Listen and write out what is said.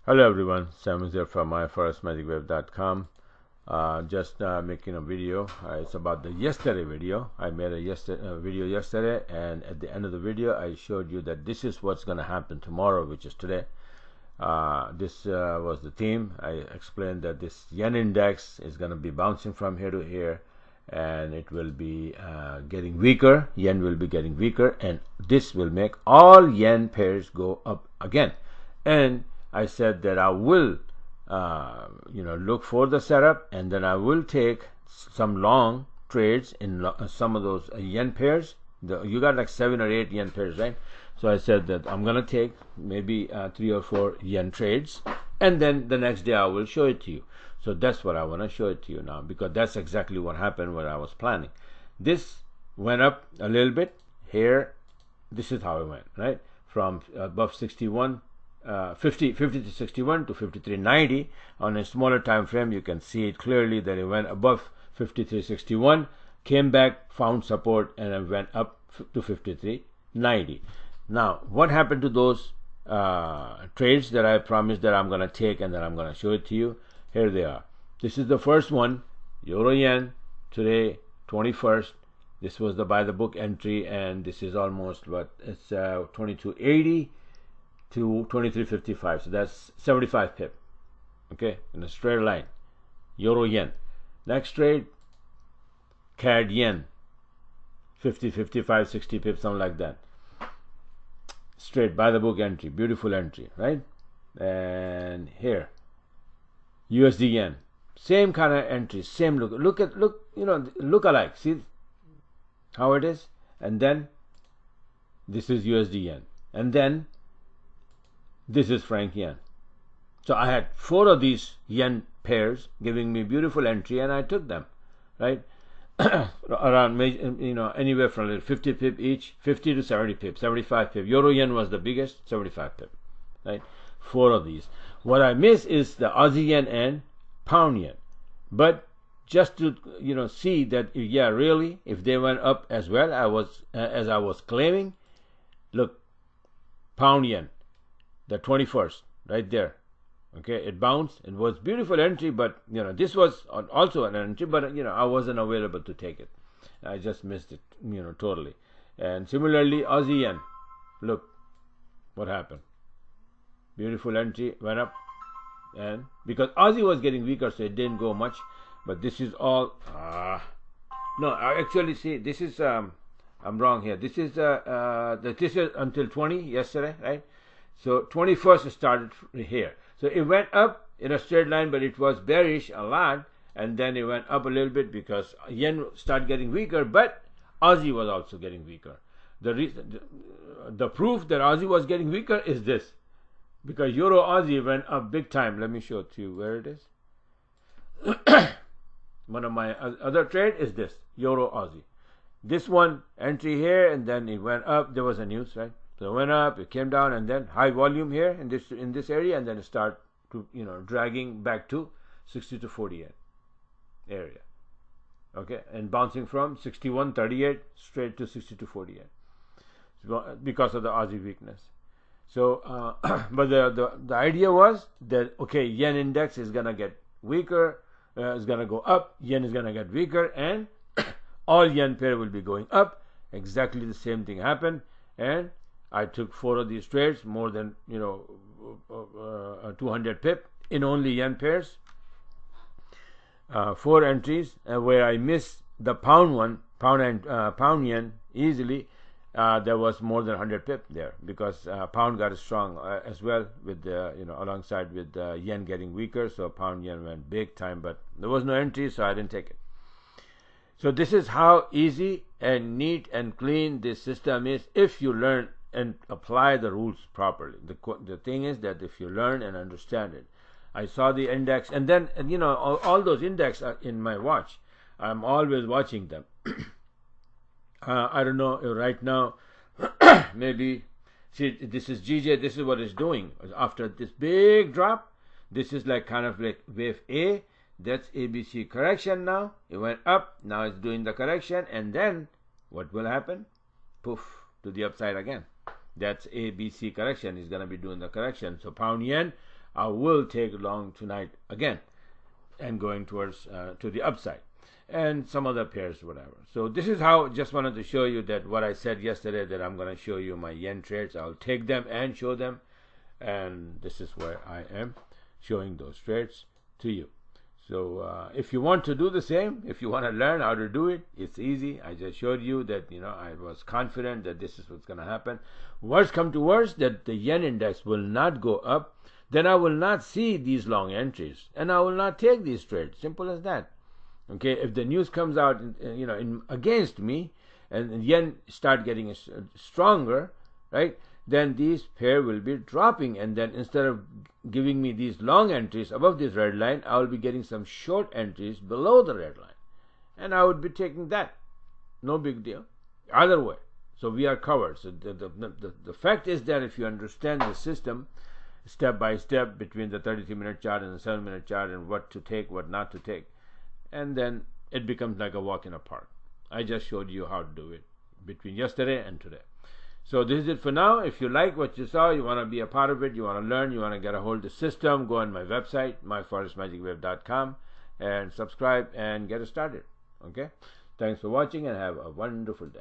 Hello everyone, Sam is here from myforexmagicweb.com. Just making a video. It's about the yesterday video. I made a video yesterday, and at the end of the video I showed you that this is what's going to happen tomorrow, which is today. This was the theme. I explained that this yen index is going to be bouncing from here to here, and it will be getting weaker. Yen will be getting weaker, and this will make all yen pairs go up again. And I said that I will look for the setup, and then I will take some long trades in some of those yen pairs. You got like 7 or 8 yen pairs, right? So I said that I'm gonna take maybe 3 or 4 yen trades, and then the next day I will show it to you. So that's what I want to show it to you now, because that's exactly what happened when I was planning. This went up a little bit here. This is how it went, right? From above 61 50 to 61 to 53.90 on a smaller time frame. You can see it clearly that it went above 53.61, came back, found support, and it went up to 53.90. Now what happened to those trades that I promised that I'm going to take, and then I'm going to show it to you? Here they are. This is the first one, euro yen, today 21st. This was the by the book entry, and this is almost what it's 22.80 to 23.55, so that's 75 pip, okay, in a straight line. Euro yen. Next trade, CAD yen, 50, 55, 60 pips, something like that. Straight by the book entry, beautiful entry, right? And here, USD yen, same kind of entry, same look. Look alike. See how it is? And then this is USD yen, and then this is franc yen. So I had 4 of these yen pairs giving me beautiful entry, and I took them, right? Around, anywhere from 50 pip each, 50 to 70 pip, 75 pip. Euro yen was the biggest, 75 pip, right? 4 of these. What I miss is the Aussie yen and pound yen. But just to see that, yeah, really, if they went up as well as I was claiming, look, pound yen, the 21st, right there, okay, it bounced. It was beautiful entry, but this was also an entry, but I wasn't available to take it. I just missed it, totally. And similarly, Aussie yen, look what happened. Beautiful entry, went up, and because Aussie was getting weaker, so it didn't go much. But this is all no, I actually see this is I'm wrong here. This is this is until 20 yesterday, right? So 21st started here. So it went up in a straight line, but it was bearish a lot, and then it went up a little bit because yen started getting weaker, but Aussie was also getting weaker. The proof that Aussie was getting weaker is this, because Euro Aussie went up big time. Let me show it to you where it is. One of my other trade is this, Euro Aussie. This one entry here, and then it went up. There was a news, right? So it went up, it came down, and then high volume here in this area, and then it started to dragging back to 60 to 48 area, okay, and bouncing from 61.38 straight to 60 to 48 because of the Aussie weakness. So but the idea was that, okay, yen index is gonna get weaker, is gonna go up, yen is gonna get weaker, and all yen pair will be going up. Exactly the same thing happened, and I took 4 of these trades, more than 200 pip in only yen pairs. 4 entries, where I missed the pound one, pound yen easily. There was more than 100 pip there, because pound got strong as well with the alongside with yen getting weaker. So pound yen went big time, but there was no entry, so I didn't take it. So this is how easy and neat and clean this system is if you learn and apply the rules properly. The thing is that if you learn and understand it. I saw the index, and then all those index are in my watch. I'm always watching them. I don't know right now. Maybe see, this is GJ. This is what it's doing after this big drop. This is like kind of like wave A. That's ABC correction. Now it went up. Now it's doing the correction, and then what will happen? Poof, to the upside again. That's ABC correction. Is going to be doing the correction. So pound yen, I will take long tonight again and going towards to the upside, and some other pairs, whatever. So this is how, just wanted to show you that what I said yesterday, that I'm going to show you my yen trades. I'll take them and show them, and this is where I am showing those trades to you. So if you want to do the same, if you want to learn how to do it, it's easy. I just showed you that, I was confident that this is what's going to happen. Worst come to worst, that the yen index will not go up, then I will not see these long entries, and I will not take these trades. Simple as that. Okay, if the news comes out, against me, and yen start getting stronger, right? Then these pair will be dropping, and then instead of giving me these long entries above this red line, I will be getting some short entries below the red line, and I would be taking that. No big deal. Either way, so we are covered. So the fact is that if you understand the system step by step between the 33-minute chart and the 7-minute chart, and what to take, what not to take, and then it becomes like a walk in a park. I just showed you how to do it between yesterday and today. So this is it for now. If you like what you saw, you want to be a part of it, you want to learn, you want to get a hold of the system, go on my website, myforexmagicweb.com, and subscribe and get it started. Okay? Thanks for watching, and have a wonderful day.